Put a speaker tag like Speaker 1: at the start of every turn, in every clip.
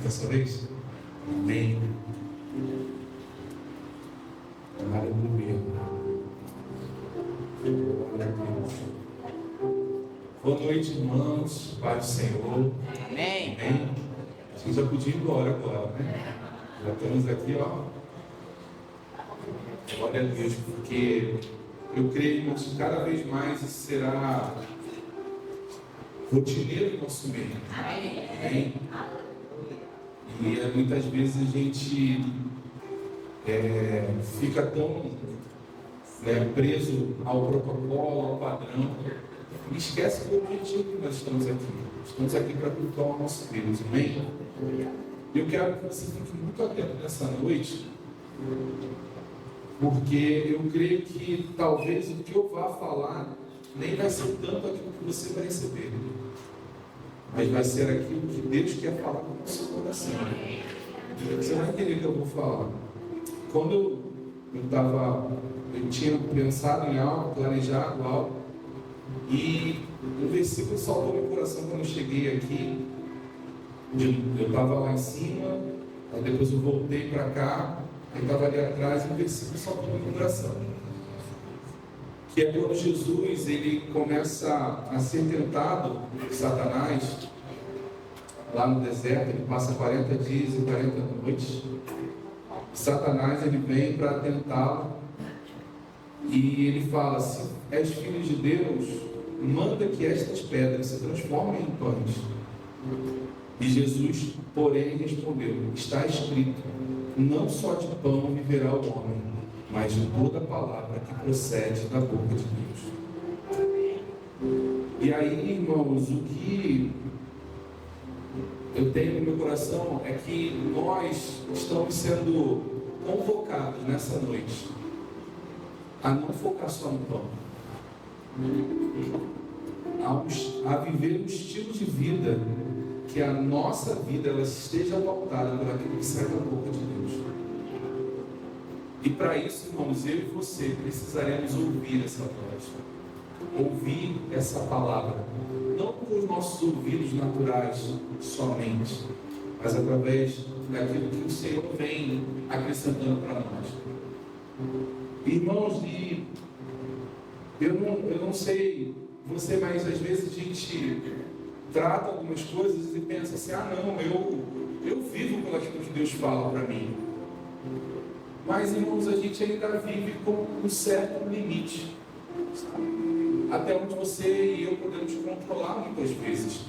Speaker 1: dessa vez? Amém. Aleluia. Glória a Deus. Boa noite, irmãos. Pai do Senhor.
Speaker 2: Amém.
Speaker 1: Amém. A gente já podia ir embora agora, né? Já estamos aqui, ó. Glória a Deus, porque eu creio que cada vez mais isso será rotineiro no nosso meio. Amém. E muitas vezes a gente fica tão preso ao protocolo, ao padrão, e esquece do objetivo que nós estamos aqui. Estamos aqui para cultuar o nosso Deus. Amém? Eu quero que você fique muito atento nessa noite, porque eu creio que talvez o que eu vá falar nem vai ser tanto aquilo que você vai receber, mas vai ser aquilo que Deus quer falar com o seu coração. Você vai entender o que eu vou falar. Quando eu tinha pensado em algo, planejado algo, e um versículo saltou meu coração quando eu cheguei aqui. Eu estava lá em cima, aí depois eu voltei para cá, eu estava ali atrás, e um versículo saltou meu coração. Que é quando Jesus ele começa a ser tentado por Satanás, lá no deserto. Ele passa 40 dias e 40 noites. Satanás ele vem para tentá-lo, e ele fala: se és filho de Deus, manda que estas pedras se transformem em pães. E Jesus, porém, respondeu: está escrito, não só de pão viverá o homem, mas de toda palavra que procede da boca de Deus. E aí, irmãos, o que eu tenho no meu coração é que nós estamos sendo convocados nessa noite a não focar só no pão, a viver um estilo de vida que a nossa vida ela esteja pautada por aquilo que sai da boca de Deus. E para isso, irmãos, eu e você precisaremos ouvir essa voz, ouvir essa palavra, não com os nossos ouvidos naturais somente, mas através daquilo que o Senhor vem acrescentando para nós. Irmãos, e eu não sei você, mas às vezes a gente trata algumas coisas e pensa assim: ah não, eu vivo pelo aquilo que Deus fala para mim. Mas, irmãos, a gente ainda vive com um certo limite, sabe? Até onde você e eu podemos controlar muitas vezes.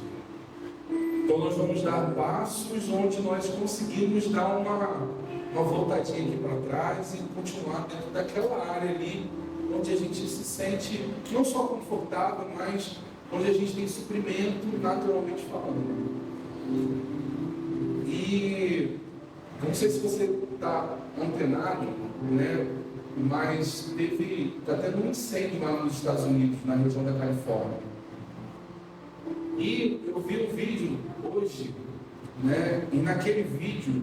Speaker 1: Então nós vamos dar passos onde nós conseguimos dar uma voltadinha aqui para trás e continuar dentro daquela área ali onde a gente se sente não só confortável, mas onde a gente tem suprimento, naturalmente falando. E não sei se você está antenado, né? Mas está tendo um incêndio lá nos Estados Unidos, na região da Califórnia. E eu vi um vídeo hoje, né? E naquele vídeo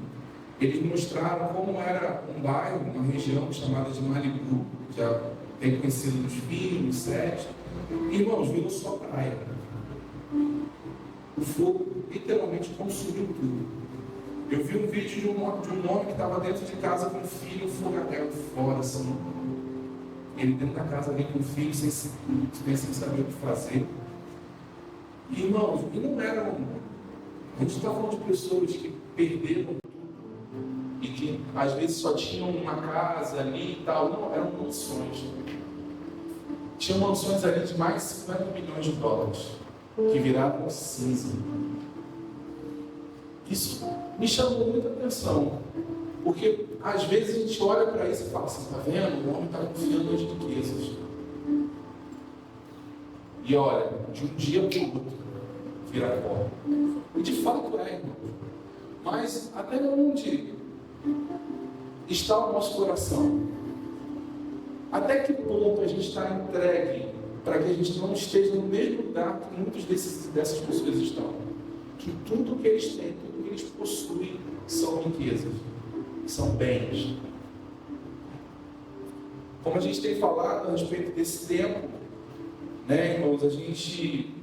Speaker 1: eles mostraram como era um bairro, uma região chamada de Malibu, já bem conhecido nos filmes, séries. Irmãos, virou só praia. O fogo literalmente consumiu tudo. Eu vi um vídeo de um homem que estava dentro de casa com o filho, o fogo até fora, assim. Ele dentro da casa ali com o filho, sem saber o que fazer. Irmãos, e não eram... A gente está falando de pessoas que perderam tudo e que às vezes só tinham uma casa ali e tal. Não, eram mansões. Tinham mansões ali de mais de 50 milhões de dólares que viraram cinza. Isso me chamou muita atenção, porque às vezes a gente olha para isso e fala assim: está vendo? O homem está confiando nas riquezas. E olha, de um dia para o outro, vira pó. E de fato é, irmão. Mas até onde está o nosso coração? Até que ponto a gente está entregue para que a gente não esteja no mesmo lugar que muitas dessas pessoas estão? Que tudo que eles têm, tudo que eles possuem são riquezas, são bens. Como a gente tem falado a respeito desse tempo, né, irmãos, a gente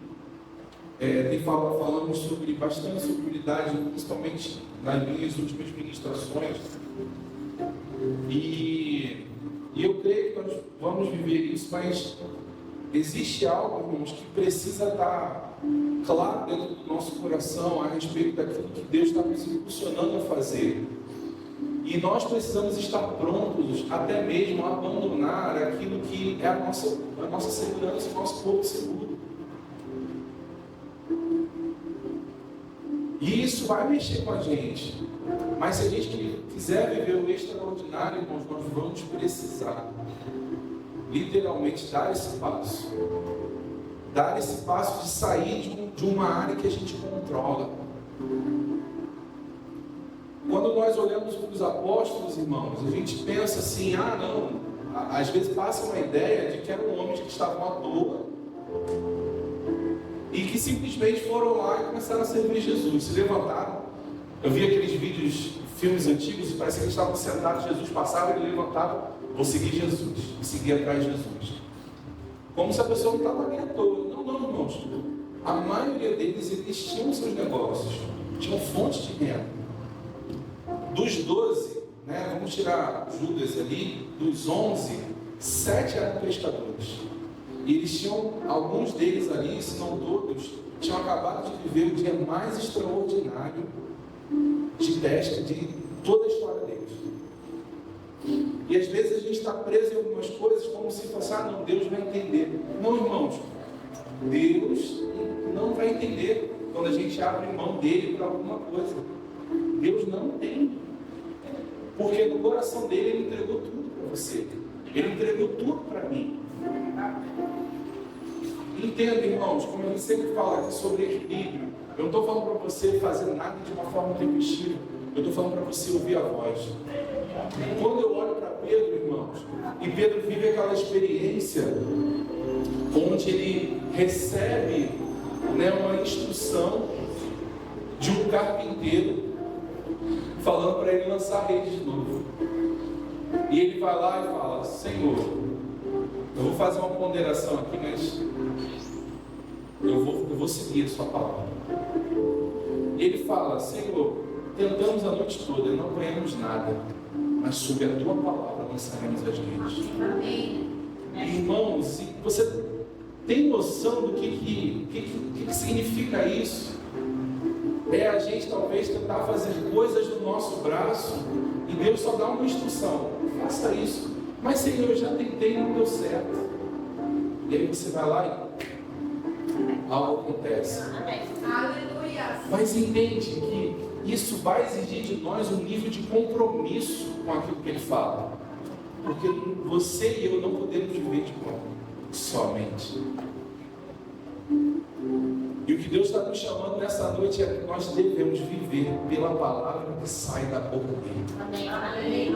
Speaker 1: falamos bastante sobre unidade, principalmente nas minhas últimas ministrações. E eu creio que nós vamos viver isso, mas existe algo, irmãos, que precisa estar claro dentro do nosso coração a respeito daquilo que Deus está nos impulsionando a fazer. E nós precisamos estar prontos até mesmo a abandonar aquilo que é a nossa segurança, o nosso corpo seguro. E isso vai mexer com a gente. Mas se a gente quiser viver o extraordinário, irmãos, nós vamos precisar literalmente dar esse passo. Dar esse passo de sair de uma área que a gente controla. Quando nós olhamos para os apóstolos, irmãos, a gente pensa assim, às vezes passa uma ideia de que eram homens que estavam à toa e que simplesmente foram lá e começaram a servir Jesus, se levantaram. Eu vi aqueles vídeos, filmes antigos, e parecia que eles estavam sentados, Jesus passava, ele levantava, vou seguir Jesus, e seguir atrás de Jesus. Como se a pessoa não estava ali à toa. Não, irmãos. A maioria deles, eles tinham seus negócios, tinham fontes de renda. Dos 12, vamos tirar Judas ali, dos 11, 7 eram pescadores. E eles tinham, alguns deles ali, se não todos, tinham acabado de viver o dia mais extraordinário de pesca de toda a história deles. E às vezes a gente está preso em algumas coisas como se fosse, não, Deus vai entender. Não, irmãos, Deus não vai entender quando a gente abre mão dele para alguma coisa. Deus não entende. Porque no coração dele, ele entregou tudo para você. Ele entregou tudo para mim. Entenda, irmãos, como a gente sempre fala aqui sobre equilíbrio. Eu não estou falando para você fazer nada de uma forma tempestiva. Eu estou falando para você ouvir a voz. Quando eu olho para Pedro, irmãos, e Pedro vive aquela experiência onde ele recebe uma instrução de um carpinteiro falando para ele lançar a rede de novo. E ele vai lá e fala, Senhor, eu vou fazer uma ponderação aqui, mas eu vou seguir a sua palavra. E ele fala, Senhor, tentamos a noite toda e não apanhamos nada, mas sob a tua palavra lançaremos as redes. Amém. Irmãos, você tem noção do que significa isso? É a gente talvez tentar fazer coisas do nosso braço e Deus só dá uma instrução, faça isso. Mas Senhor, eu já tentei e não deu certo. E aí você vai lá e algo acontece. Aleluia. Mas entende que isso vai exigir de nós um nível de compromisso com aquilo que Ele fala. Porque você e eu não podemos viver de pão somente. E o que Deus está nos chamando nessa noite é que nós devemos viver pela palavra que sai da boca dele. Amém.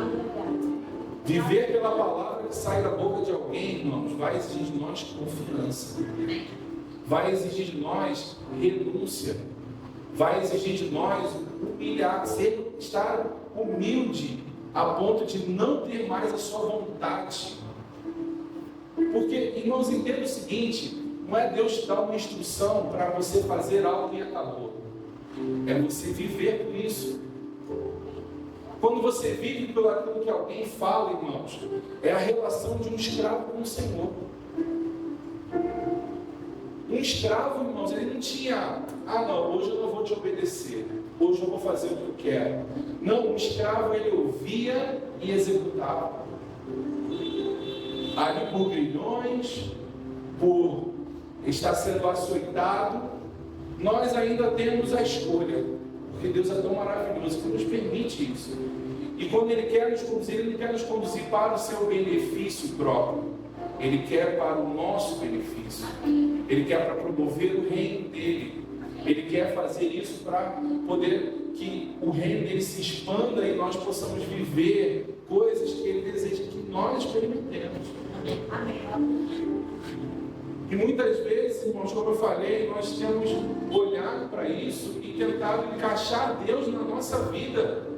Speaker 1: Viver pela palavra que sai da boca de alguém, irmãos, vai exigir de nós confiança. Vai exigir de nós renúncia. Vai exigir de nós humilhar, estar humilde a ponto de não ter mais a sua vontade. Porque, irmãos, entenda o seguinte. Não é Deus te dar uma instrução para você fazer algo e acabou. É você viver por isso. Quando você vive pelo aquilo que alguém fala, irmãos, é a relação de um escravo com o Senhor. Um escravo, irmãos, ele não tinha, hoje eu não vou te obedecer. Hoje eu vou fazer o que eu quero. Não, um escravo, ele ouvia e executava. Ali por grilhões, por está sendo açoitado, nós ainda temos a escolha, porque Deus é tão maravilhoso que nos permite isso. E quando Ele quer nos conduzir, Ele quer nos conduzir para o seu benefício próprio. Ele quer para o nosso benefício. Ele quer para promover o reino dEle. Ele quer fazer isso para poder que o reino dEle se expanda e nós possamos viver coisas que Ele deseja que nós experimentemos. Amém. E muitas vezes, irmãos, como eu falei, nós temos olhado para isso e tentado encaixar Deus na nossa vida.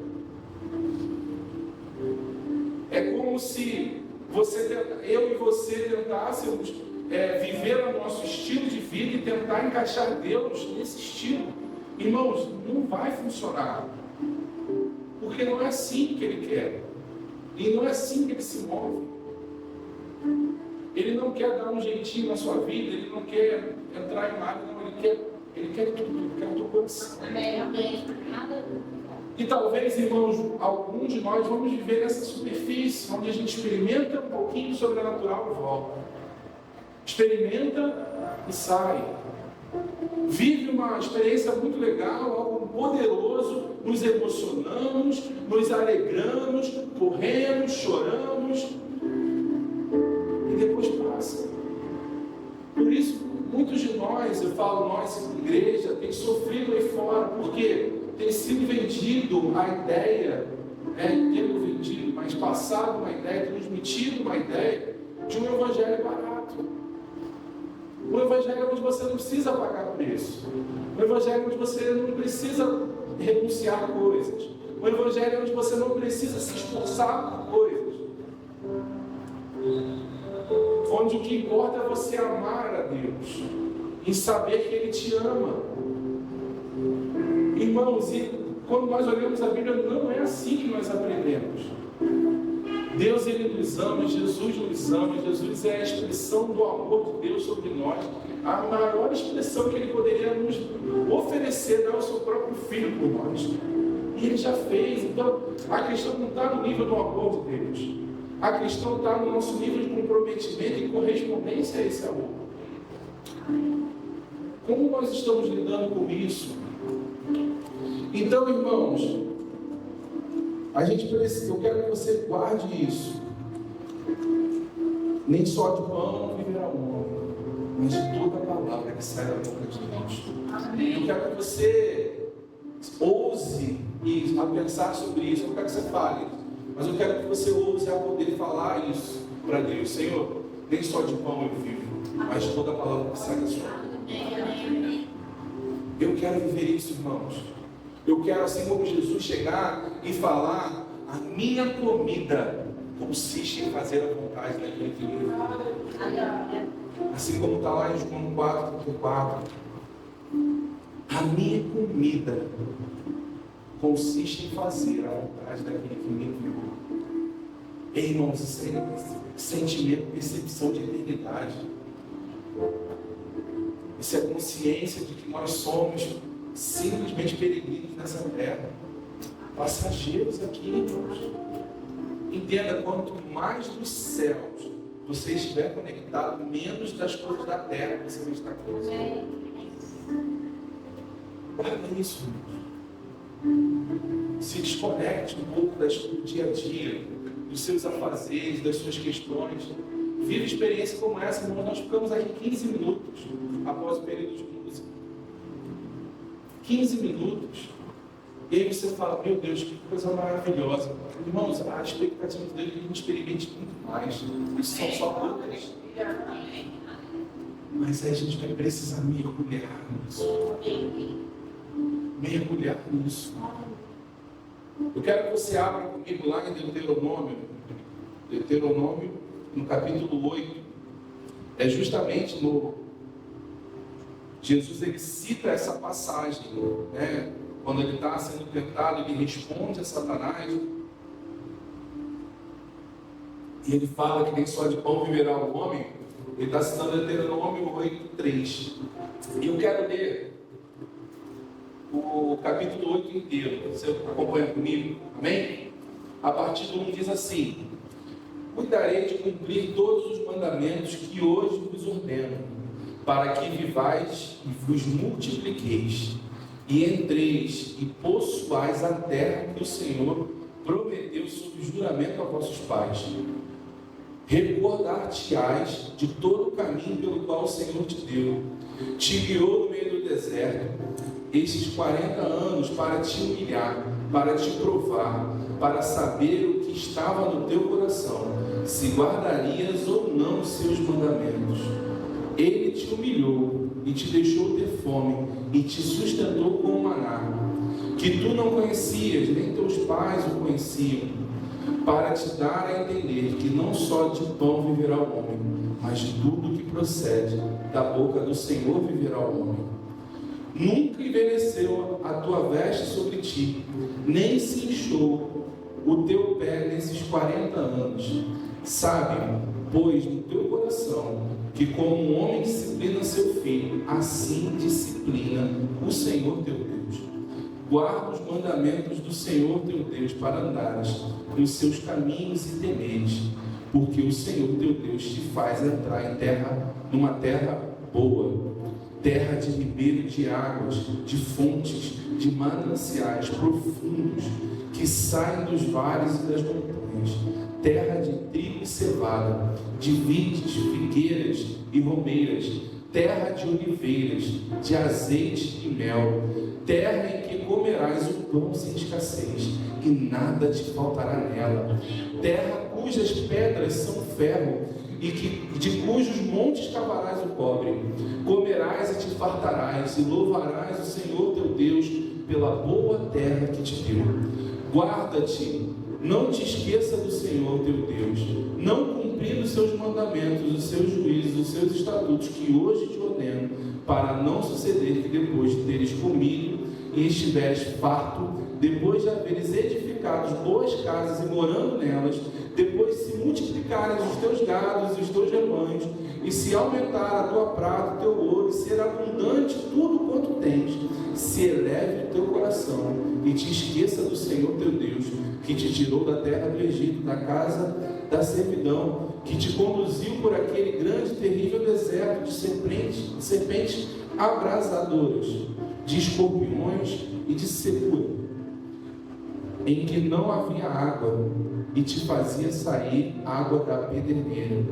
Speaker 1: É como se eu e você tentássemos viver o nosso estilo de vida e tentar encaixar Deus nesse estilo. Irmãos, não vai funcionar. porque não é assim que Ele quer. E não é assim que Ele se move. Ele não quer dar um jeitinho na sua vida, Ele não quer entrar em nada, não, Ele quer tudo, Ele quer o teu coração.
Speaker 2: Amém.
Speaker 1: E talvez, irmãos, alguns de nós vamos viver nessa superfície, onde a gente experimenta um pouquinho do sobrenatural e volta. Experimenta e sai. Vive uma experiência muito legal, algo poderoso, nos emocionamos, nos alegramos, corremos, choramos, e depois passa. Por isso, muitos de nós, eu falo nós, igreja, tem sofrido aí fora, porque tem sido vendido a ideia, mas passado uma ideia, transmitido uma ideia de um evangelho barato. Um evangelho onde você não precisa pagar preço. Um evangelho onde você não precisa renunciar a coisas. Um evangelho onde você não precisa se esforçar por coisas. Onde o que importa é você amar a Deus e saber que Ele te ama. Irmãos, e quando nós olhamos a Bíblia, não é assim que nós aprendemos. Deus, Ele nos ama, Jesus nos ama, Jesus é a expressão do amor de Deus sobre nós. A maior expressão que Ele poderia nos oferecer, dar o seu próprio Filho por nós. E Ele já fez. Então, a questão não está no nível do amor de Deus. A questão está no nosso nível de comprometimento e correspondência a esse amor. Como nós estamos lidando com isso? Então, irmãos, a gente precisa, eu quero que você guarde isso. Nem só de pão viverá o homem, mas de toda a palavra que sai da boca de Deus. Eu quero que você ouse a pensar sobre isso. Eu não quero que você fale, mas eu quero que você ouse a poder falar isso para Deus. Senhor, nem só de pão eu vivo, mas de toda a palavra que sai da sua boca. Eu quero viver isso, irmãos. Eu quero, assim como Jesus, chegar e falar: a minha comida consiste em fazer a vontade daquele que me enviou. Assim como está lá em João 4:4. A minha comida consiste em fazer a vontade daquele que me enviou. Ei, irmãos, isso é sentimento, percepção de eternidade. Isso é consciência de que nós somos simplesmente peregrinos nessa terra, passageiros aqui, irmãos. Entenda, quanto mais dos céus você estiver conectado, menos das coisas da terra você vai estar conectado. Guarda isso, irmãos. Se desconecte um pouco do dia a dia, dos seus afazeres, das suas questões. Viva experiência como essa, irmãos. Nós ficamos aqui 15 minutos após o período de música. 15 minutos. E aí você fala: meu Deus, que coisa maravilhosa. Irmãos, a expectativa dele é que a gente experimente muito mais. Isso são só poucas. Mas aí a gente vai precisar mergulhar nisso. Mergulhar nisso. Eu quero que você abra comigo lá em Deuteronômio. Deuteronômio, no capítulo 8. É justamente no... Jesus, ele cita essa passagem, né? Quando ele está sendo tentado, ele responde a Satanás. E ele fala que nem só de pão viverá o homem. Ele está citando Deuteronômio 8:3. E eu quero ler o capítulo 8 inteiro. Você acompanha comigo? Amém? A partir do 1 diz assim: cuidarei de cumprir todos os mandamentos que hoje vos ordeno, para que vivais e vos multipliqueis, e entreis e possuais a terra que o Senhor prometeu sob juramento a vossos pais. Recordar-te-ás de todo o caminho pelo qual o Senhor te deu, te guiou no meio do deserto, estes 40 anos, para te humilhar, para te provar, para saber o que estava no teu coração, se guardarias ou não os seus mandamentos. Ele te humilhou e te deixou ter fome e te sustentou com o maná, que tu não conhecias, nem teus pais o conheciam, para te dar a entender que não só de pão viverá o homem, mas de tudo que procede da boca do Senhor viverá o homem. Nunca envelheceu a tua veste sobre ti, nem se inchou o teu pé nesses 40 anos. Sabe, pois, no teu coração, que como um homem disciplina seu filho, assim disciplina o Senhor teu Deus. Guarda os mandamentos do Senhor teu Deus para andares nos seus caminhos e temeres, porque o Senhor teu Deus te faz entrar numa terra boa, terra de ribeiro de águas, de fontes, de mananciais profundos, que saem dos vales e das montanhas, terra de trigo e cevada, de vides, figueiras e romeiras, terra de oliveiras, de azeite e mel, terra em que comerás o pão sem escassez, e nada te faltará nela, terra cujas pedras são ferro, e de cujos montes cavarás o cobre. Comerás e te fartarás, e louvarás o Senhor teu Deus pela boa terra que te deu. Guarda-te, não te esqueça do Senhor teu Deus, não cumprindo os seus mandamentos, os seus juízos, os seus estatutos que hoje te ordeno, para não suceder que depois de teres comido e estiveres farto, depois de haveres edificado boas casas e morando nelas, depois se multiplicarem os teus gados e os teus rebanhos, e se aumentar a tua prata, o teu ouro, e ser abundante tudo quanto tens, se eleve o teu coração e te esqueça do Senhor teu Deus, que te tirou da terra do Egito, da casa da servidão, que te conduziu por aquele grande e terrível deserto de serpentes abrasadoras, de escorpiões e de secura, em que não havia água, e te fazia sair água da pederneira,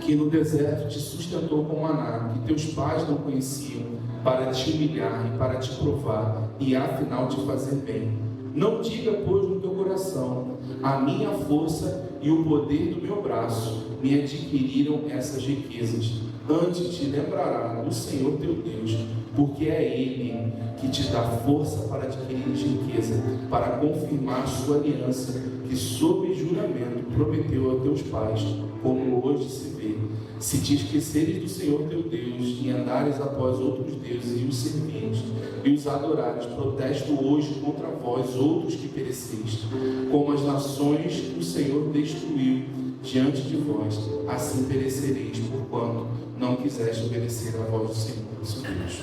Speaker 1: que no deserto te sustentou com maná, que teus pais não conheciam, para te humilhar e para te provar, e afinal te fazer bem. Não diga, pois, no teu coração: a minha força e o poder do meu braço me adquiriram essas riquezas. Antes te lembrará do Senhor teu Deus, porque é Ele que te dá força para adquirir riqueza, para confirmar sua aliança, que sob juramento prometeu a teus pais, como hoje se vê. Se te esqueceres do Senhor teu Deus e andares após outros deuses e os servires e os adorares, protesto hoje contra vós, outros que pereceste, como as nações que o Senhor destruiu diante de vós, assim perecereis, porquanto não quiseste obedecer à voz do Senhor, seu Deus.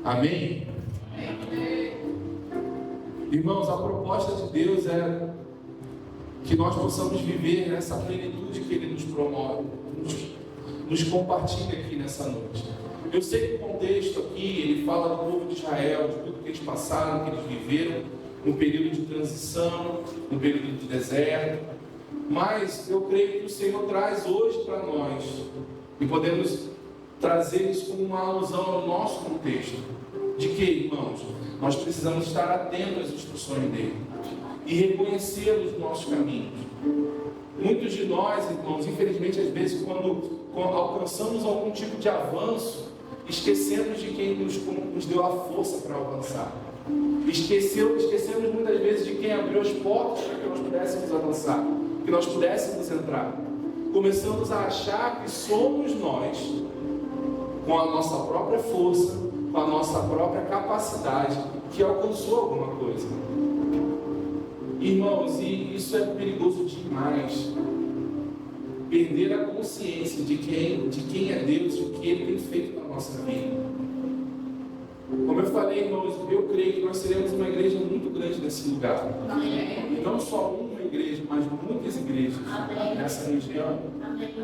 Speaker 1: Amém? Irmãos, a proposta de Deus é que nós possamos viver nessa plenitude que Ele nos promove, nos compartilha aqui nessa noite. Eu sei que o contexto aqui, ele fala do povo de Israel, de tudo que eles passaram, que eles viveram, no período de transição, no período de deserto, mas eu creio que o Senhor traz hoje para nós, e podemos trazer isso como uma alusão ao nosso contexto, de que, irmãos, nós precisamos estar atentos às instruções dele e reconhecê-los nos nossos caminhos. Muitos de nós, irmãos, infelizmente, às vezes, quando alcançamos algum tipo de avanço, esquecemos de quem nos deu a força para avançar. Esquecemos muitas vezes de quem abriu as portas para que nós pudéssemos avançar, que nós pudéssemos entrar. Começamos a achar que somos nós, com a nossa própria força, com a nossa própria capacidade, que alcançou alguma coisa. Irmãos, e isso é perigoso demais. Perder a consciência de quem é Deus e o que Ele tem feito na nossa vida. Como eu falei, irmãos, eu creio que nós seremos uma igreja muito grande nesse lugar. Amém. E não só uma igreja, mas muitas igrejas. Amém. Nessa região. Amém.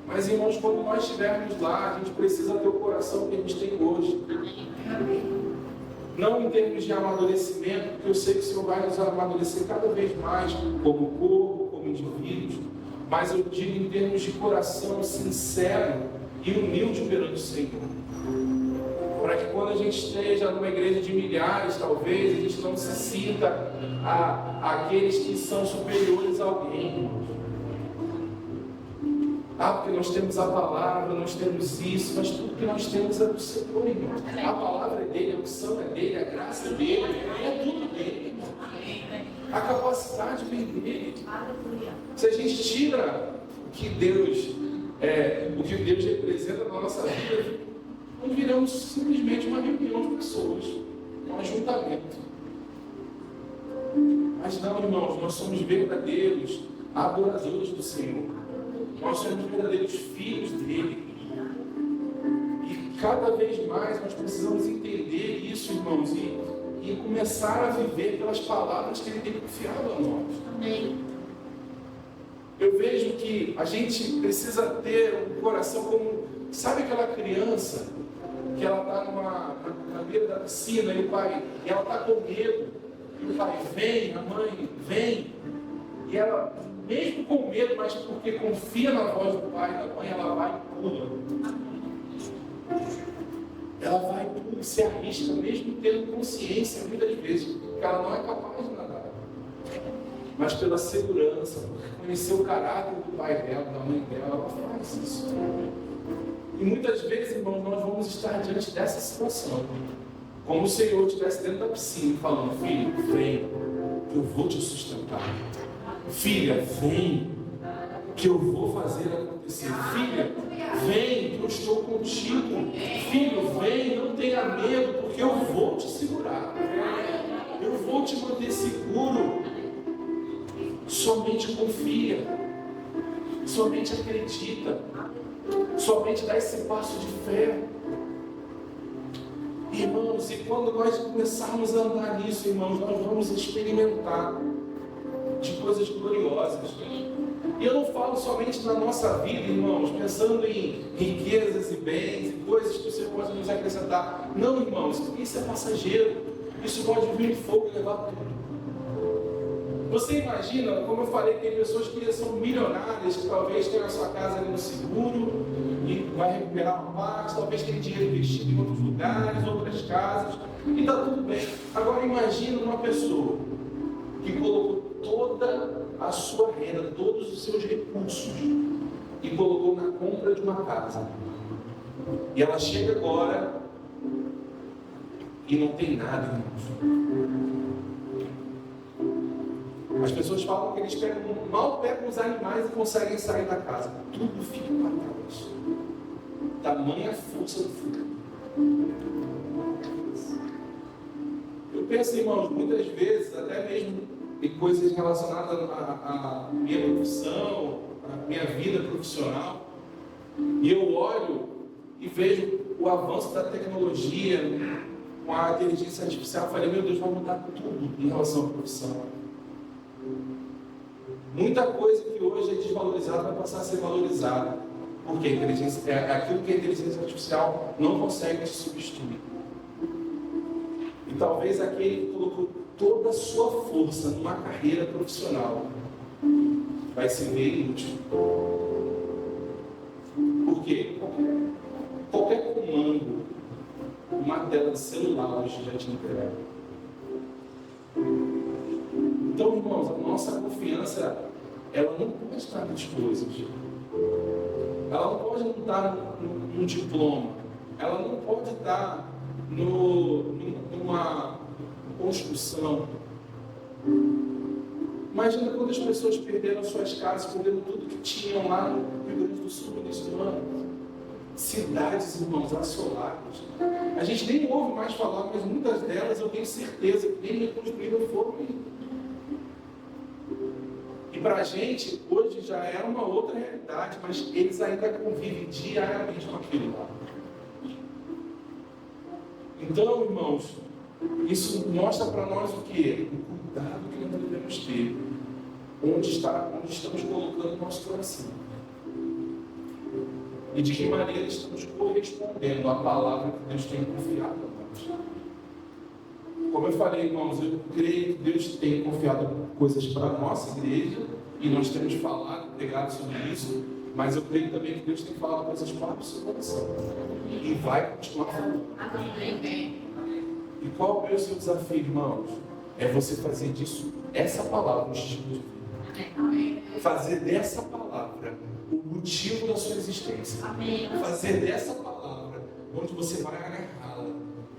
Speaker 1: Mas, irmãos, quando nós estivermos lá, a gente precisa ter o coração que a gente tem hoje. Amém. Não em termos de amadurecimento, porque eu sei que o Senhor vai nos amadurecer cada vez mais, como corpo, como indivíduos, mas eu digo em termos de coração sincero e humilde perante o Senhor. Para que quando a gente esteja numa igreja de milhares, talvez, a gente não se sinta aqueles que são superiores a alguém. Porque nós temos a palavra, nós temos isso, mas tudo que nós temos é do Senhor, irmão. A palavra é dele, a unção é dele, a graça é dele, é tudo dele, irmão. A capacidade vem dele. Se a gente tira o que Deus representa na nossa vida, nós viramos simplesmente uma reunião de pessoas, um ajuntamento. Mas não, irmãos, nós somos verdadeiros adoradores do Senhor. Nós somos verdadeiros filhos dele. E cada vez mais nós precisamos entender isso, irmãos, e começar a viver pelas palavras que ele tem confiado a nós.
Speaker 2: Amém.
Speaker 1: Eu vejo que a gente precisa ter um coração como, sabe aquela criança que ela está na beira da piscina e ela está com medo, e o pai vem, a mãe vem, e ela, mesmo com medo, mas porque confia na voz do pai e da mãe, ela vai e pula. Ela vai e pula e se arrisca, mesmo tendo consciência, muitas vezes, que ela não é capaz de nadar. Mas pela segurança, porque conheceu o caráter do pai dela, da mãe dela, ela faz isso. E muitas vezes, irmãos, nós vamos estar diante dessa situação. Como o Senhor estivesse dentro da piscina, falando: filho, vem, que eu vou te sustentar. Filha, vem, que eu vou fazer acontecer. Filha, vem, que eu estou contigo. Filho, vem, não tenha medo, porque eu vou te segurar. Eu vou te manter seguro. Somente confia. Somente acredita. Somente dá esse passo de fé. Irmãos, e quando nós começarmos a andar nisso, irmãos, nós vamos experimentar de coisas gloriosas. E eu não falo somente na nossa vida, irmãos, pensando em riquezas e bens e coisas que o Senhor pode nos acrescentar. Não, irmãos, isso é passageiro. Isso pode vir de fogo e levar tudo. Você imagina, como eu falei, tem pessoas que são milionárias, que talvez tenham a sua casa ali no seguro e vai recuperar uma parte, talvez tenha dinheiro investido em outros lugares, outras casas, e está tudo bem. Agora imagina uma pessoa que colocou toda a sua renda, todos os seus recursos, e colocou na compra de uma casa. E ela chega agora e não tem nada, irmãos. As pessoas falam que eles mal pegam os animais e conseguem sair da casa. Tudo fica para trás. Tamanha força do fogo. Eu penso, irmãos, muitas vezes, até mesmo em coisas relacionadas à minha profissão, à minha vida profissional, e eu olho e vejo o avanço da tecnologia com a inteligência artificial. Eu falei: meu Deus, vai mudar tudo em relação à profissão. Muita coisa que hoje é desvalorizada vai passar a ser valorizada. Porque a inteligência, é aquilo que a inteligência artificial não consegue te substituir. E talvez aquele que colocou toda a sua força numa carreira profissional vai se ver inútil. Por quê? Qualquer comando, uma tela de celular hoje já te entrega. Então, irmãos, a nossa confiança, ela não pode estar nas coisas. Ela não pode estar no diploma. Ela não pode estar numa construção. Imagina quando as pessoas perderam suas casas, perderam tudo que tinham lá no Rio Grande do Sul no início do ano. Cidades, irmãos, assoladas. A gente nem ouve mais falar, mas muitas delas eu tenho certeza que nem reconstruídas foram ainda. E para a gente, hoje já é uma outra realidade, mas eles ainda convivem diariamente com aquilo lá. Então, irmãos, isso mostra para nós o quê? O cuidado que nós devemos ter. Onde estamos colocando o nosso coração. E de que maneira estamos correspondendo à palavra que Deus tem confiado a nós. Como eu falei, irmãos, eu creio que Deus tem confiado coisas para a nossa igreja, e nós temos falado, pregado sobre isso, mas eu creio também que Deus tem falado coisas para o seu coração. E vai continuar falando. E qual é o seu desafio, irmãos? É você fazer disso, essa palavra, um estilo de vida. Fazer dessa palavra o motivo da sua existência. Fazer dessa palavra onde você vai agarrá-la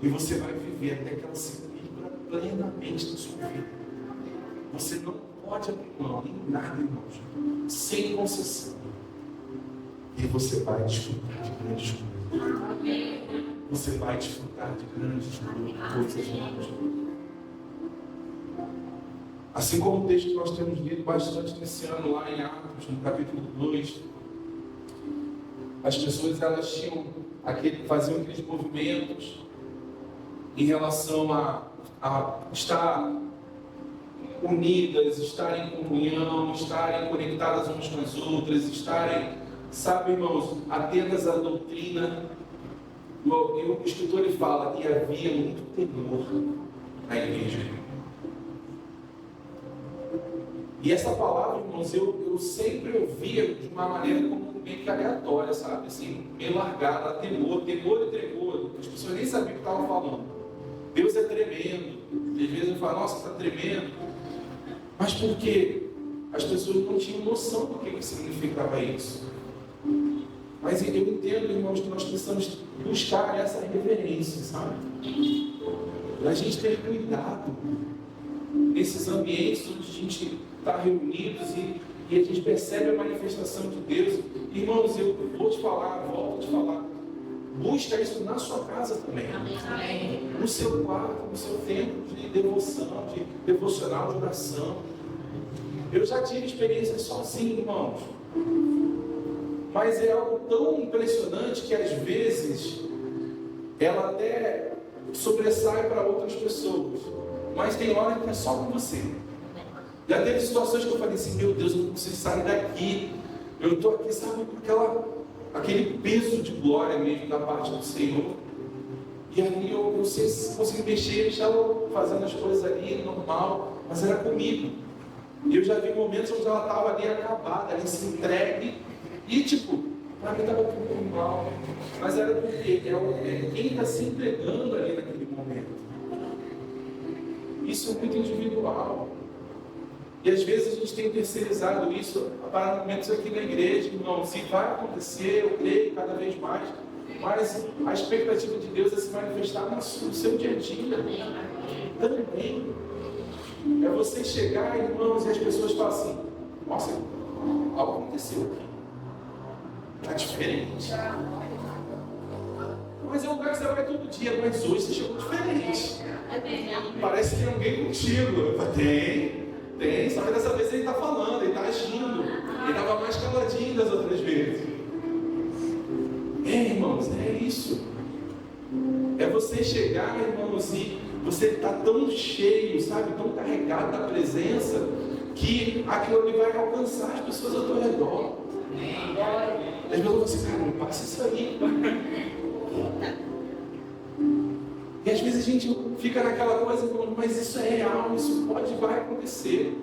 Speaker 1: e você vai viver até que ela se plenamente na sua vida. Você não pode abrir mão em nada, irmãos, sem concessão. E você vai desfrutar de grandes coisas. você vai desfrutar de grandes coisas. Assim como o texto que nós temos lido bastante nesse ano, lá em Atos, no capítulo 2, as pessoas elas faziam aqueles movimentos em relação a estar unidas, estarem em comunhão, estarem conectadas umas com as outras, estarem, sabe, irmãos, atentas à doutrina. E o escritor ele fala que havia muito temor na igreja. E essa palavra, irmãos, eu sempre ouvia de uma maneira como meio que aleatória, sabe? Assim, meio largada, temor e tremor. As pessoas nem sabiam o que estavam falando. Deus é tremendo. Às vezes eu falo, nossa, está tremendo. Mas por quê? As pessoas não tinham noção do que significava isso. Mas eu entendo, irmãos, que nós precisamos buscar essa reverência, sabe? Para a gente ter cuidado nesses ambientes onde a gente está reunidos e a gente percebe a manifestação de Deus. Irmãos, eu vou te falar, volto a te falar. Busca isso na sua casa também. No seu quarto, no seu tempo de devoção, de devocional, de oração. Eu já tive experiências sozinho, irmãos. Mas é algo tão impressionante que às vezes ela até sobressai para outras pessoas. Mas tem hora que é só com você. Já teve situações que eu falei assim, meu Deus, eu não consigo sair daqui. Eu estou aqui, sabe, com aquele peso de glória mesmo da parte do Senhor. E ali eu sei se consegui mexer, eu estava fazendo as coisas ali, normal, mas era comigo. E eu já vi momentos onde ela estava ali acabada, ali se entregue. E tipo, para mim estava tudo normal. Mas era porque quem está se entregando ali naquele momento. Isso é muito individual. E às vezes a gente tem terceirizado isso para momentos aqui na igreja, irmãos. E vai acontecer, eu creio, cada vez mais. Mas a expectativa de Deus é se manifestar no seu dia a dia. Também. É você chegar, irmãos, e as pessoas falam assim, nossa, algo aconteceu aqui. Está diferente. Mas é um lugar que você vai todo dia, mas hoje você chegou diferente. Parece que tem alguém contigo. Tem, só que dessa vez ele está falando, ele está agindo. Ele estava mais caladinho das outras vezes. Irmãos, é isso. É você chegar, irmãos, e você está tão cheio, sabe, tão carregado da presença, que aquilo ali vai alcançar as pessoas ao teu redor. As pessoas vão assim, cara, não passa isso aí. E às vezes a gente fica naquela coisa, mas isso é real, isso vai acontecer.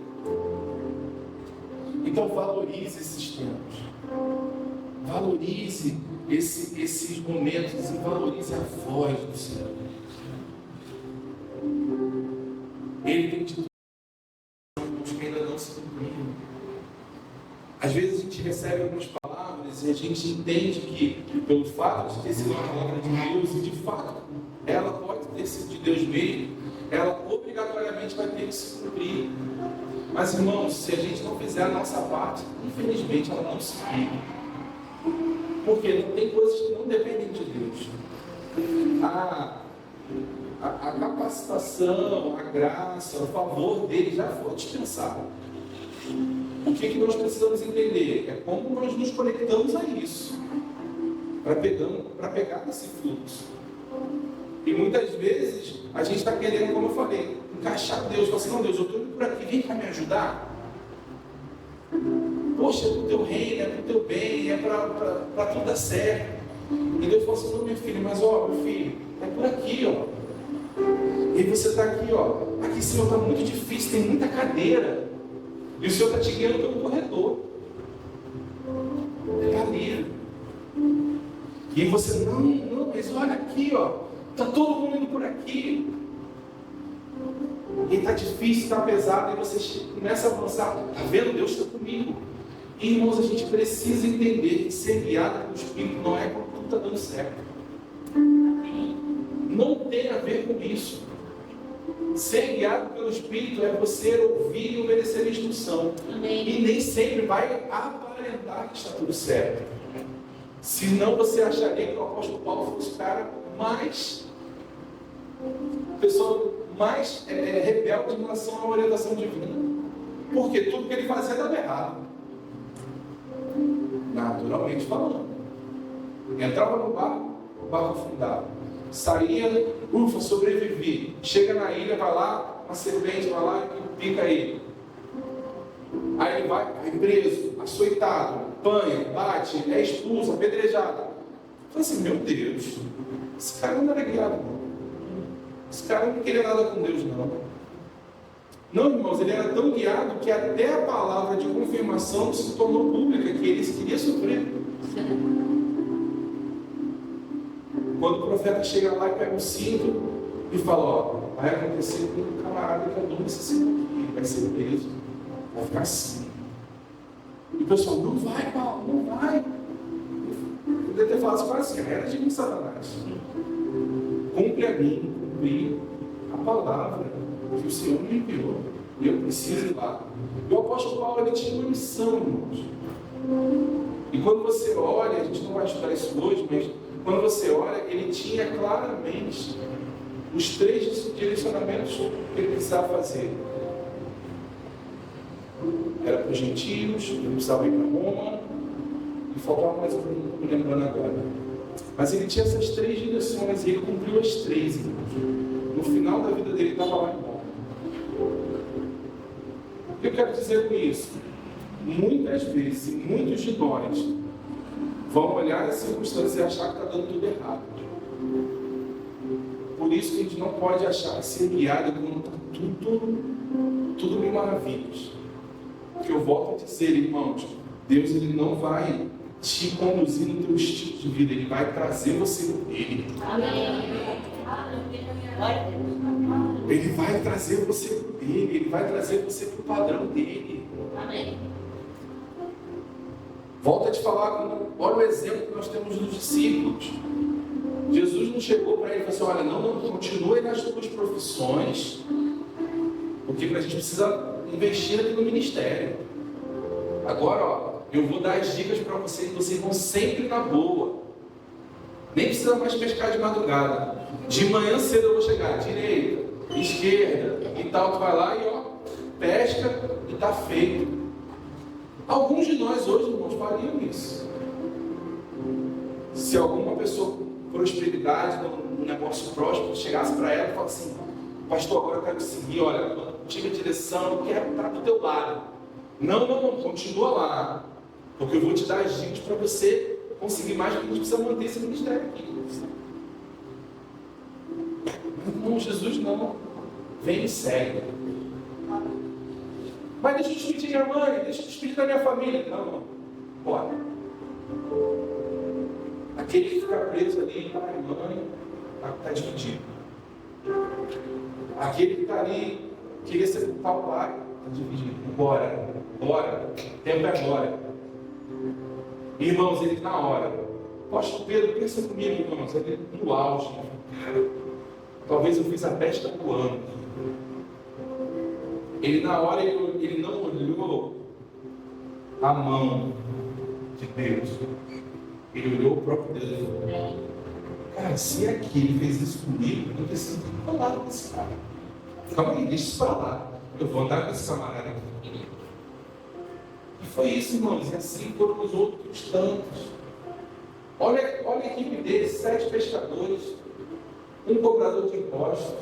Speaker 1: Então valorize esses tempos. Valorize esses momentos e valorize a voz do Senhor. Ele tem dito que ainda não se cumpriram. Às vezes a gente recebe algumas palavras e a gente entende que, pelo fato de ter sido uma palavra de Deus, e de fato ela pode ter sido de Deus mesmo, ela obrigatoriamente vai ter que se cumprir. Mas, irmãos, se a gente não fizer a nossa parte, infelizmente ela não se cumpre. Porque não tem coisas que não dependem de Deus. A capacitação, a graça, o favor dele já foi dispensado. O que nós precisamos entender? É como nós nos conectamos a isso, para pegar esse fluxo. E muitas vezes a gente está querendo, como eu falei, encaixar Deus. Fala assim, não, Deus, eu estou indo por aqui, vem cá me ajudar. Poxa, é para o teu reino, é para o teu bem, é para tudo dar certo. E Deus fala assim, não, meu filho, mas ó, meu filho, é por aqui, ó. E você está aqui, ó. Aqui, Senhor, está muito difícil, tem muita cadeira. E o Senhor está te guiando pelo corredor. Está ali. E você, não, mas olha aqui, ó. Está todo mundo indo por aqui. E está difícil, está pesado. E você começa a avançar. Está vendo? Deus está comigo. E, irmãos, a gente precisa entender que ser guiado pelo Espírito não é quando tudo está dando certo. Não tem a ver com isso. Ser guiado pelo Espírito é você ouvir e obedecer a instrução. Amém. E nem sempre vai aparentar que está tudo certo. Senão você acharia que o apóstolo Paulo fosse o cara pessoa mais rebelde em relação à orientação divina. Porque tudo que ele fazia dava errado. Naturalmente falando. Entrava no barco, o barco afundava. Saía, ufa, sobrevivi. Chega na ilha, vai lá, uma serpente vai lá e pica ele. Aí ele vai preso, açoitado, apanha, bate, é expulso, apedrejado. Fala assim, meu Deus, esse cara não era guiado, não. Esse cara não queria nada com Deus, não. Não, irmãos, ele era tão guiado que até a palavra de confirmação se tornou pública, que ele queria sofrer. Quando o profeta chega lá e pega o cinto e fala, ó, vai acontecer com um camarada que andou nesse cinto aqui, vai ser preso, vai ficar assim. E o pessoal, não vai, Paulo, não vai. Eu deve ter falado assim, era de mim, Satanás. Cumpre a mim, cumprir a palavra que o Senhor me enviou. E eu preciso ir lá. E o apóstolo Paulo, ele tinha uma missão, irmãos. E quando você olha, a gente não vai estudar isso hoje, mas quando você olha, ele tinha claramente os 3 direcionamentos que ele precisava fazer. Era para os gentios, ele precisava ir para Roma, e faltava mais um, não me lembrando agora. Mas ele tinha essas 3 direções e ele cumpriu as 3, irmãos. No final da vida dele, ele estava lá em Roma. O que eu quero dizer com isso? Muitas vezes, e muitos de nós, vão olhar as circunstâncias e achar que está dando tudo errado. Por isso que a gente não pode achar ser guiado quando está tudo mil maravilhas. Porque eu volto a dizer, irmãos, Deus ele não vai te conduzir no teu estilo de vida, Ele vai trazer você para Ele. Ele vai trazer você para Ele, Ele vai trazer você para o padrão dEle.
Speaker 2: Amém.
Speaker 1: Volto a te falar, olha o exemplo que nós temos dos discípulos. Jesus não chegou para ele e falou assim, olha, não, continue nas tuas profissões, porque a gente precisa investir aqui no ministério. Agora, ó, eu vou dar as dicas para vocês, vocês vão sempre na boa. Nem precisa mais pescar de madrugada. De manhã cedo eu vou chegar, direita, esquerda e tal, tu vai lá e ó, pesca e está feito. Alguns de nós hoje, irmãos, fariam isso. Se alguma pessoa com prosperidade, um negócio próspero, chegasse para ela e falasse assim, pastor, agora eu quero te seguir, olha, tive a direção, eu quero estar do teu lado. Não, continua lá. Porque eu vou te dar as dicas para você conseguir mais, porque a gente precisa manter esse ministério aqui. Não, Jesus não. Vem e segue. Mas deixa eu despedir minha mãe, deixa eu despedir da minha família. Não. Bora. Aquele que fica preso ali, pai, mãe, está dividido. Aquele que está ali, queria sepultar o pai, está dividido. Bora. Tempo é agora. Irmãos, ele na hora. Apóstolo Pedro, pensa comigo, irmãos, ele no auge. Talvez eu fiz a festa do ano. Ele na hora, ele não olhou a mão de Deus. Ele olhou o próprio Deus. Cara, se aqui ele fez isso comigo, eu preciso falar com esse cara. Calma aí, deixa isso pra lá. Eu vou andar com esse camarada aqui. E foi isso, irmãos. E assim foram os outros tantos. Olha a equipe deles, 7 pescadores, um cobrador de impostos,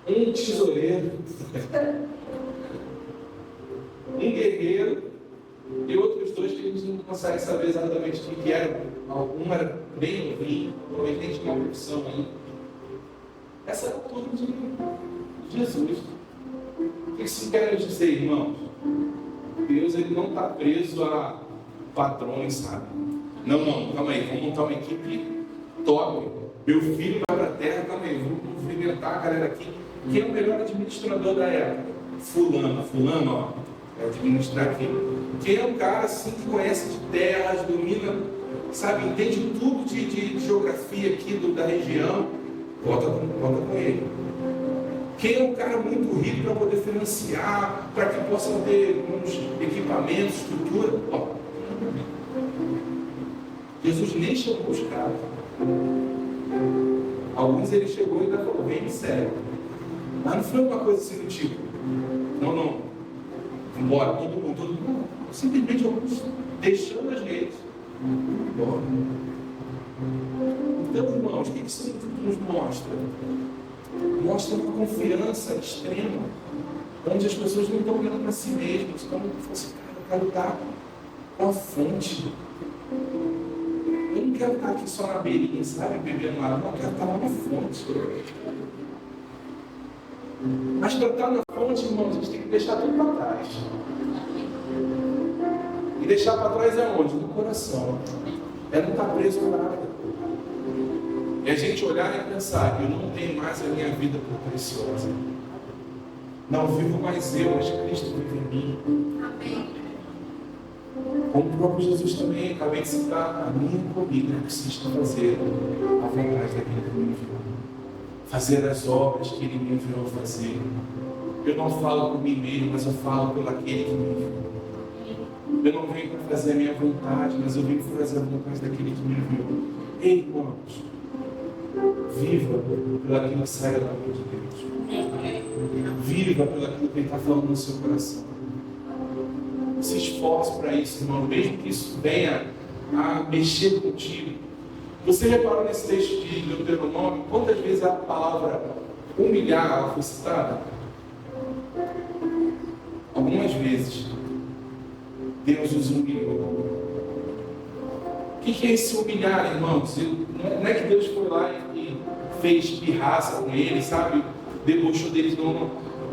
Speaker 1: um tesoureiro, um guerreiro e outros 2 que a gente não consegue saber exatamente o que eram. Um era bem novinho, talvez nem tinha uma profissão ainda. Essa era a turma de Jesus. O que isso quer dizer, irmãos? Deus ele não está preso a padrões, sabe? Não, calma aí, vamos montar uma equipe top. Meu filho vai para a terra, calma aí, vamos movimentar a galera aqui. Quem é o melhor administrador da época? Fulano, ó, é administrar aqui. Quem é um cara assim que conhece de terras, domina, sabe, entende tudo de geografia aqui da região, bota com ele. Quem é um cara muito rico para poder financiar, para que possa ter uns equipamentos, estrutura? Ó. Jesus nem chamou os caras. Alguns ele chegou e ainda falou, vem de sério. Mas não foi uma coisa assim do tipo, não, embora, todo mundo. Não, simplesmente alguns deixando as redes. Embora. Então, irmãos, o que isso nos mostra? Mostra uma confiança extrema, onde as pessoas não estão olhando para si mesmas, estão assim, cara, eu quero estar com a fonte. Eu não quero estar aqui só na beirinha, sabe, bebendo água, não, eu quero estar lá na fonte. Mas para estar na fonte, irmãos, a gente tem que deixar tudo para trás. E deixar para trás é onde? No coração. É não estar preso a nada. É a gente olhar e pensar, eu não tenho mais a minha vida por preciosa. Não vivo mais eu, mas Cristo vive em mim. Amém. Como o próprio Jesus também, acabei de citar, a minha comida eu preciso fazer a vontade daquele que me enviou. Fazer as obras que Ele me enviou a fazer. Eu não falo por mim mesmo, mas eu falo pelo aquele que me enviou. Eu não venho para fazer a minha vontade, mas eu venho para fazer a vontade daquele que me enviou. Ei, irmãos, viva pelo aquilo que sai da boca de Deus. Viva pelo aquilo que Ele está falando no seu coração. Se esforce para isso, irmão, mesmo que isso venha a mexer contigo. Você reparou nesse texto de Deuteronômio, quantas vezes a palavra humilhar ela foi citada? Algumas vezes. Deus os humilhou. O que é esse humilhar, irmãos? Não é que Deus foi lá e fez pirraça com eles, sabe? Debochou deles, não.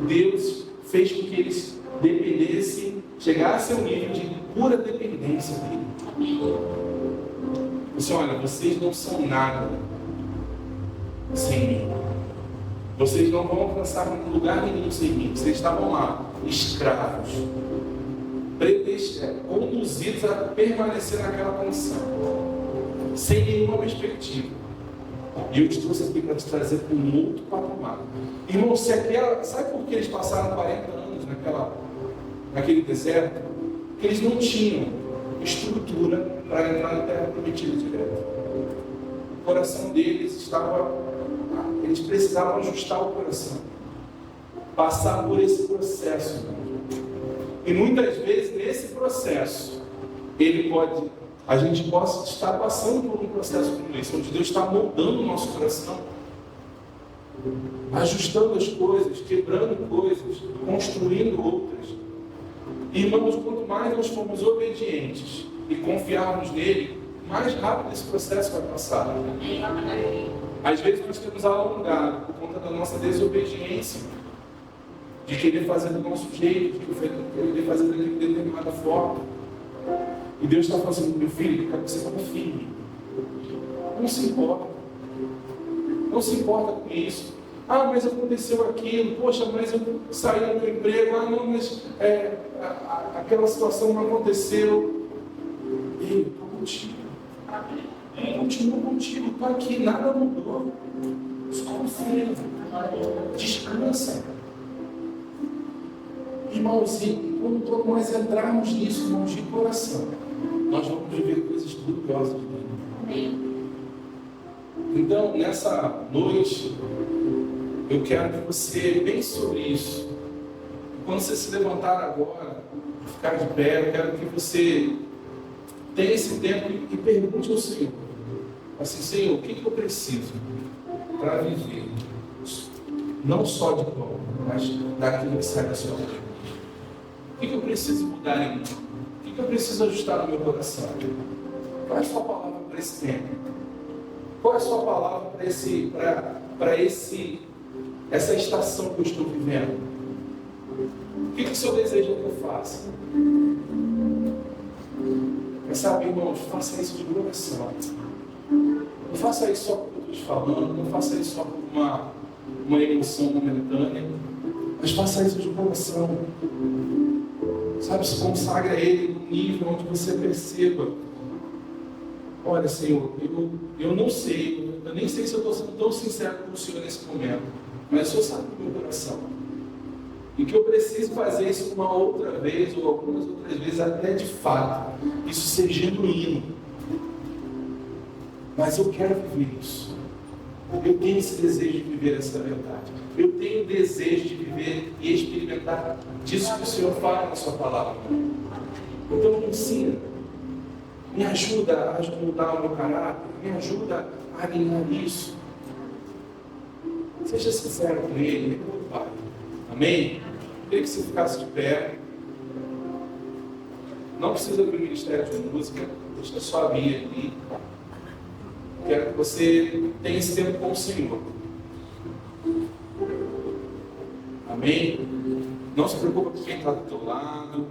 Speaker 1: Deus fez com que eles dependessem, chegassem ao nível de pura dependência dele. Você olha, vocês não são nada sem mim. Vocês não vão alcançar lugar nenhum sem mim. Vocês estavam lá, escravos, conduzidos a permanecer naquela condição, sem nenhuma perspectiva. E eu te trouxe aqui para te trazer para um outro patamar. Irmão, sabe por que eles passaram 40 anos naquele deserto? Porque eles não tinham estrutura para entrar na terra prometida direto. O coração deles eles precisavam ajustar o coração, passar por esse processo, irmão. E muitas vezes nesse processo, a gente pode estar passando por um processo como esse, onde Deus está moldando o nosso coração, ajustando as coisas, quebrando coisas, construindo outras. E, irmãos, quanto mais nós formos obedientes e confiarmos nele, mais rápido esse processo vai passar. Às vezes nós temos alongado por conta da nossa desobediência, de querer fazer do nosso jeito, de querer fazer de determinada forma. E Deus está falando assim, meu filho, eu quero que você confie. Não se importa. Não se importa com isso. Ah, mas aconteceu aquilo. Poxa, mas eu saí do meu emprego. Ah, não, mas aquela situação não aconteceu. Ei, eu estou contigo. Eu continuo contigo. Estou aqui, nada mudou. Só confia. Descansa. Irmãozinho, quando nós entrarmos nisso, irmãos, de coração, nós vamos viver coisas gloriosas dele. Então, nessa noite, eu quero que você pense sobre isso. Quando você se levantar agora, ficar de pé, eu quero que você tenha esse tempo e pergunte ao Senhor. Assim, Senhor, o que eu preciso para viver? Não só de pão, mas daquilo que sai da sua boca. O que eu preciso mudar em mim? O que eu preciso ajustar no meu coração? Qual é a sua palavra para esse tempo? Qual é a sua palavra para essa estação que eu estou vivendo? O que o Senhor deseja que eu faça? Mas sabe, irmãos, faça isso de coração. Não faça isso só porque eu estou te falando, não faça isso só por uma emoção momentânea, mas faça isso de coração. Sabe, se consagre a Ele num nível onde você perceba, olha, Senhor, eu não sei, eu nem sei se eu estou sendo tão sincero com o Senhor nesse momento, mas o Senhor sabe do meu coração. E que eu preciso fazer isso uma outra vez, ou algumas outras vezes, até de fato, isso ser genuíno. Mas eu quero viver isso. Eu tenho esse desejo de viver essa verdade. Eu tenho desejo de viver e experimentar disso que o Senhor fala na sua palavra. Então me ensina. Me ajuda a mudar o meu caráter. Me ajuda a alinhar isso. Seja sincero com Ele, meu Pai. Amém? Queria que você ficasse de pé. Não precisa do Ministério de Música. Deixa só a Bia aqui. Quero que você tenha esse tempo com o Senhor. Amém? Não se preocupe com quem está do teu lado.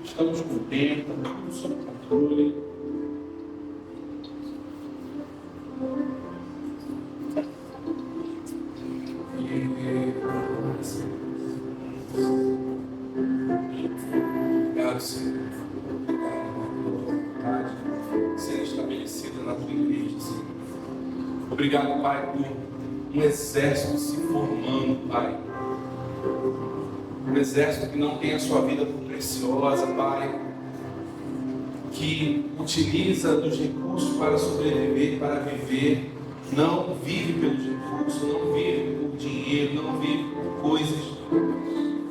Speaker 1: Estamos com o tempo, está tudo sob controle. Obrigado, Senhor. Ser estabelecida na tua igreja, Senhor. Obrigado, Pai, por um exército se formando, Pai. Um exército que não tem a sua vida por preciosa, Pai. Que utiliza dos recursos para sobreviver, para viver. Não vive pelos recursos, não vive por dinheiro, não vive por coisas,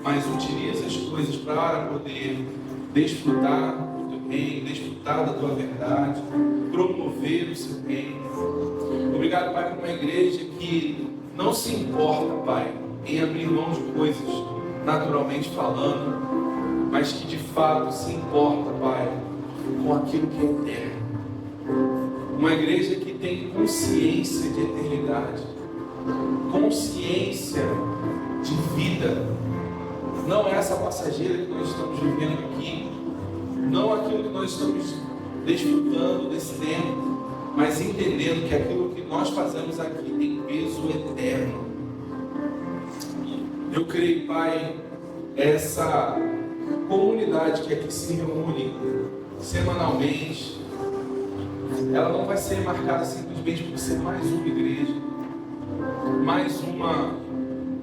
Speaker 1: mas utiliza as coisas para poder desfrutar do teu reino, desfrutar da tua verdade, promover o seu reino. Obrigado, Pai, por uma igreja que não se importa, Pai, em abrir mão de coisas naturalmente falando, mas que de fato se importa, Pai, com aquilo que é eterno. Uma igreja que tem consciência de eternidade, consciência de vida. Não é essa passageira que nós estamos vivendo aqui, não aquilo que nós estamos desfrutando desse tempo, mas entendendo que aquilo que nós fazemos aqui tem peso eterno. Eu creio, Pai, essa comunidade que aqui se reúne semanalmente, ela não vai ser marcada simplesmente por ser mais uma igreja, mais um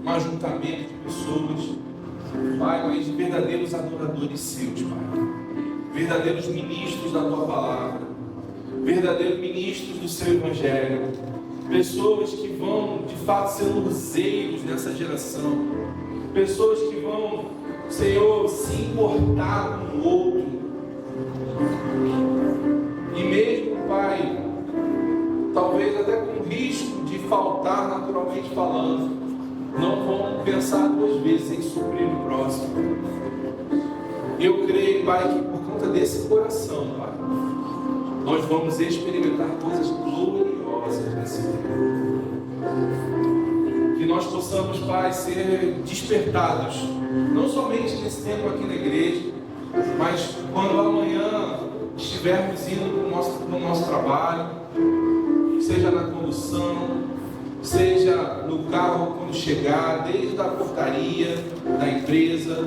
Speaker 1: ajuntamento de pessoas, Pai, mas verdadeiros adoradores seus, Pai, verdadeiros ministros da tua palavra, verdadeiros ministros do seu evangelho, pessoas que vão de fato ser luzeiros nessa geração, pessoas que vão, Senhor, se importar com o outro. E mesmo, Pai, talvez até com risco de faltar naturalmente falando, não vão pensar duas vezes em suprir o próximo. Eu creio, Pai, que por conta desse coração, Pai, nós vamos experimentar coisas gloriosas nesse tempo. Que nós possamos, Pai, ser despertados, não somente nesse tempo aqui na igreja, mas quando amanhã estivermos indo para o nosso trabalho, seja na condução, seja no carro quando chegar, desde a portaria da empresa,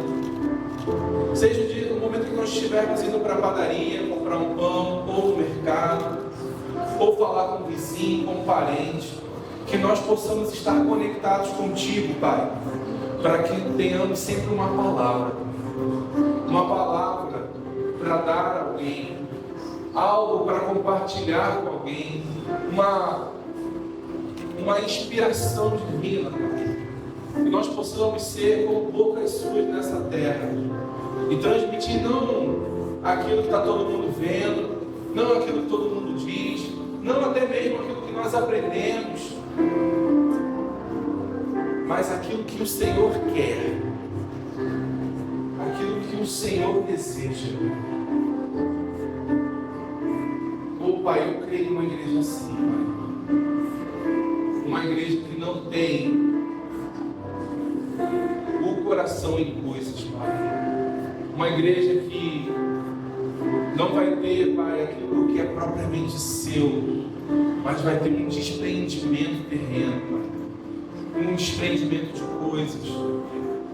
Speaker 1: seja no momento que nós estivermos indo para a padaria, comprar um pão, ou no mercado, ou falar com o vizinho, com o parente, que nós possamos estar conectados contigo, Pai, para que tenhamos sempre uma palavra para dar a alguém, algo para compartilhar com alguém, uma inspiração divina, Pai. Que nós possamos ser como bocas suas nessa terra e transmitir não aquilo que está todo mundo vendo, não aquilo que todo mundo diz, não até mesmo aquilo que nós aprendemos, mas aquilo que o Senhor quer, aquilo que o Senhor deseja. Oh, Pai, eu creio numa igreja assim, Pai. Uma igreja que não tem o coração em coisas, Pai. Uma igreja que não vai ter, Pai, aquilo que é propriamente seu, mas vai ter um desprendimento terreno, Pai. Um desprendimento de coisas,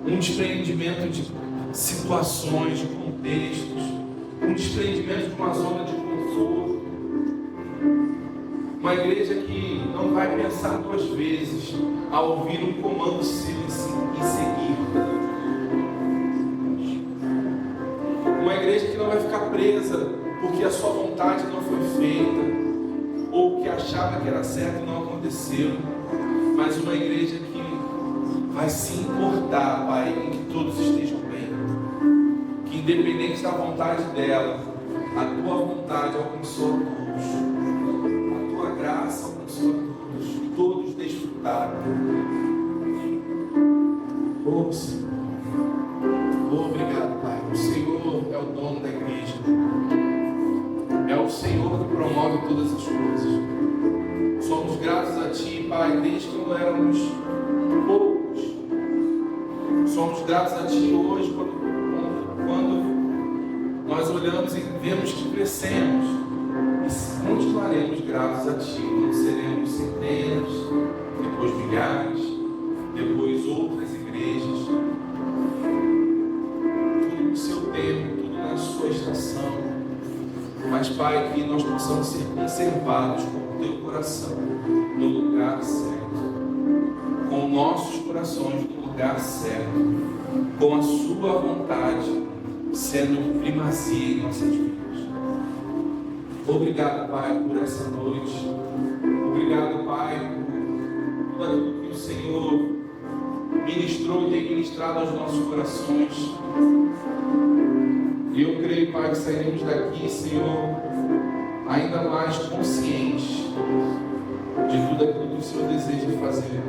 Speaker 1: um desprendimento de situações, de contextos, um desprendimento de uma zona de conforto. Uma igreja que não vai pensar duas vezes ao ouvir um comando seu e seguir. Uma igreja que não vai ficar presa porque a sua vontade não foi feita, ou achava que era certo não aconteceu, mas uma igreja que vai se importar, Pai, em que todos estejam bem, que independente da vontade dela, a tua vontade alcançou a todos, a tua graça alcançou a todos, e todos desfrutaram. Oh, Senhor, obrigado, Pai. O Senhor é o dono da igreja, é o Senhor que promove todas as coisas. Somos gratos a Ti, Pai, desde quando éramos poucos. Somos gratos a Ti hoje quando nós olhamos e vemos que crescemos. E continuaremos gratos a Ti, quando seremos centenas, depois milhares, depois outras igrejas. Tudo no seu tempo, tudo na sua estação. Mas, Pai, que nós possamos ser conservados com o Teu coração no lugar certo, com nossos corações no lugar certo, com a Sua vontade sendo primazia em nossas vidas. Obrigado, Pai, por essa noite. Obrigado, Pai, por tudo aquilo que o Senhor ministrou e tem ministrado aos nossos corações. E eu creio, Pai, que sairemos daqui, Senhor, ainda mais conscientes de tudo aquilo que o Senhor deseja fazer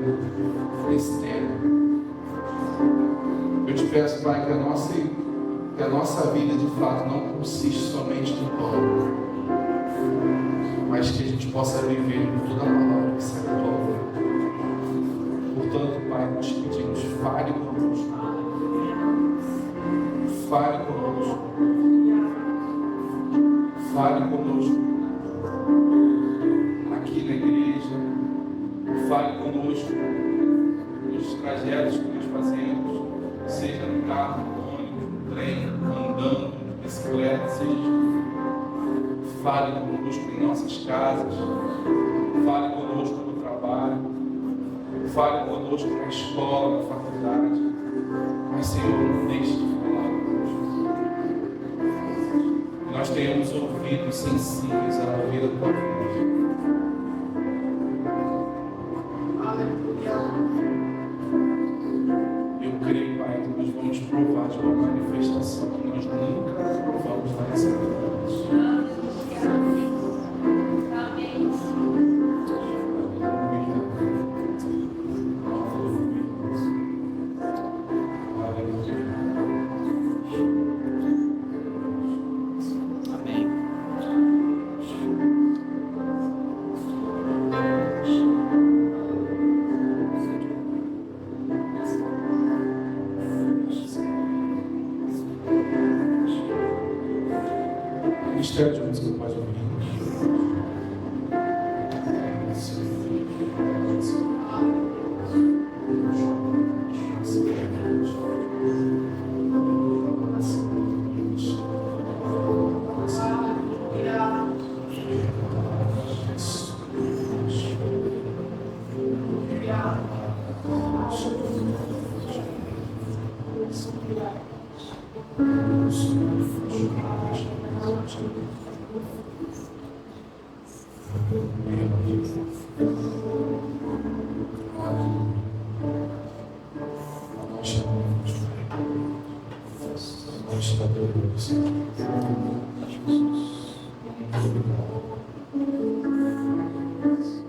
Speaker 1: nesse tempo. Eu te peço, Pai, que a nossa vida de fato não consiste somente no pão, mas que a gente possa viver por toda a palavra que sai da tua boca. Portanto, Pai, nós te pedimos, fale conosco. Fale conosco. Fale conosco. Aqui na igreja. Fale conosco nos trajetos que nós fazemos, seja no carro, no ônibus, no trem, andando, de bicicleta, seja. Fale conosco em nossas casas. Fale conosco no trabalho. Fale conosco na escola, na faculdade. Mas, Senhor, não deixe de falar conosco. Nós tenhamos ouvidos sensíveis a ouvir a tua voz. Eu creio, Pai, que nós vamos provar de uma manifestação que nós nunca provamos na nossa vida. Ministério de música pode ouvir. Jesus.